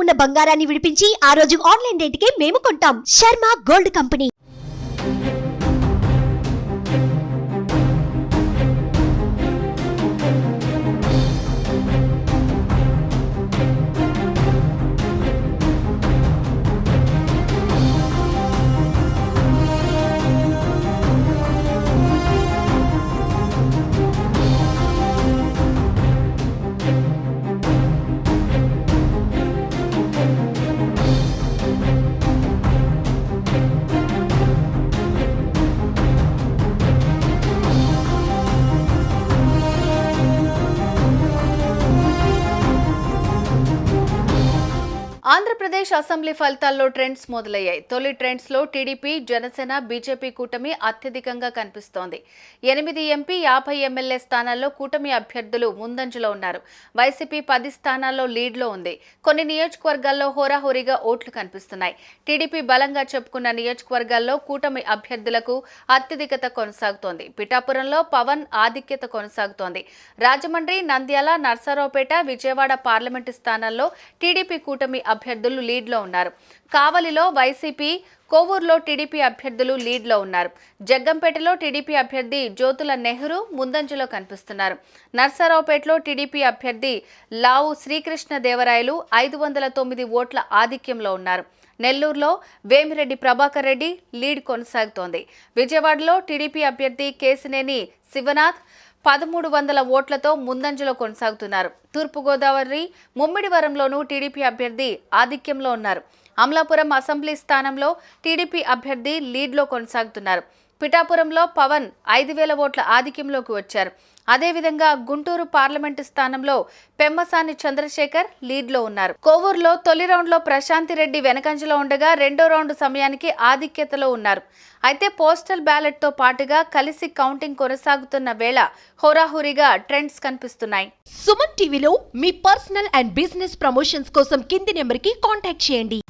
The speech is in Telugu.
ఉన్న బంగారాన్ని విడిపించి ఆ రోజు ఆన్లైన్ రేటుకే మేము కొంటాం. Sharma gold company. Andhra Pradesh assembly ఫలితాల్లో ట్రెండ్స్ మొదలయ్యాయి. తొలి ట్రెండ్స్ లో టీడీపీ, జనసేన, బీజేపీ కూటమి అత్యధికంగా కనిపిస్తోంది. 8 ఎంపీ, 50 ఎమ్మెల్యే స్థానాల్లో కూటమి అభ్యర్థులు ముందంజలో ఉన్నారు. వైసీపీ 10 స్థానాల్లో లీడ్లో ఉంది. కొన్ని నియోజకవర్గాల్లో హోరాహోరీగా ఓట్లు కనిపిస్తున్నాయి. టీడీపీ బలంగా చెప్పుకున్న నియోజకవర్గాల్లో కూటమి అభ్యర్థులకు అత్యధికత కొనసాగుతోంది. పిఠాపురంలో పవన్ ఆధిక్యత కొనసాగుతోంది. రాజమండ్రి, నంద్యాల, నర్సారావుపేట, విజయవాడ పార్లమెంటు స్థానాల్లో టీడీపీ కూటమి అభ్యర్థులు లీడ్లో ఉన్నారు. కావలిలో వైసీపీ, కోవూరులో టీడీపీ అభ్యర్థులు లీడ్లో ఉన్నారు. జగ్గంపేటలో టీడీపీ అభ్యర్థి జ్యోతుల నెహ్రూ ముందంజలో కనిపిస్తున్నారు. నర్సారావుపేటలో టీడీపీ అభ్యర్థి లావు శ్రీకృష్ణదేవరాయలు 509 ఓట్ల ఆధిక్యంలో ఉన్నారు. నెల్లూరులో వేమిరెడ్డి ప్రభాకర్ రెడ్డి లీడ్ కొనసాగుతోంది. విజయవాడలో టీడీపీ అభ్యర్థి కేసినేని శివనాథ్ 1300 ఓట్లతో ముందంజలో కొనసాగుతున్నారు. తూర్పుగోదావరి, ముమ్మిడివరంలోనూ టీడీపీ అభ్యర్థి ఆధిక్యంలో ఉన్నారు. అమలాపురం అసెంబ్లీ స్థానంలో టీడీపీ అభ్యర్థి లీడ్లో కొనసాగుతున్నారు. పిఠాపురంలో పవన్ 5000 ఓట్ల ఆధిక్యంలోకి వచ్చారు. అదేవిధంగా గుంటూరు పార్లమెంటు స్థానంలో పెమ్మసాని చంద్రశేఖర్ లీడ్లో ఉన్నారు. కోవూరులో తొలి రౌండ్లో ప్రశాంతిరెడ్డి వెనకంజలో ఉండగా రెండో రౌండ్ సమయానికి ఆధిక్యతలో ఉన్నారు. అయితే పోస్టల్ బ్యాలెట్తో పాటుగా కలిసి కౌంటింగ్ కొనసాగుతున్న వేళ హోరాహోరీగా ట్రెండ్స్ కనిపిస్తున్నాయి. సుమన్ టీవీలో మీ పర్సనల్ అండ్ బిజినెస్ ప్రమోషన్స్ కోసం కింది నెంబర్కి కాంటాక్ట్ చేయండి.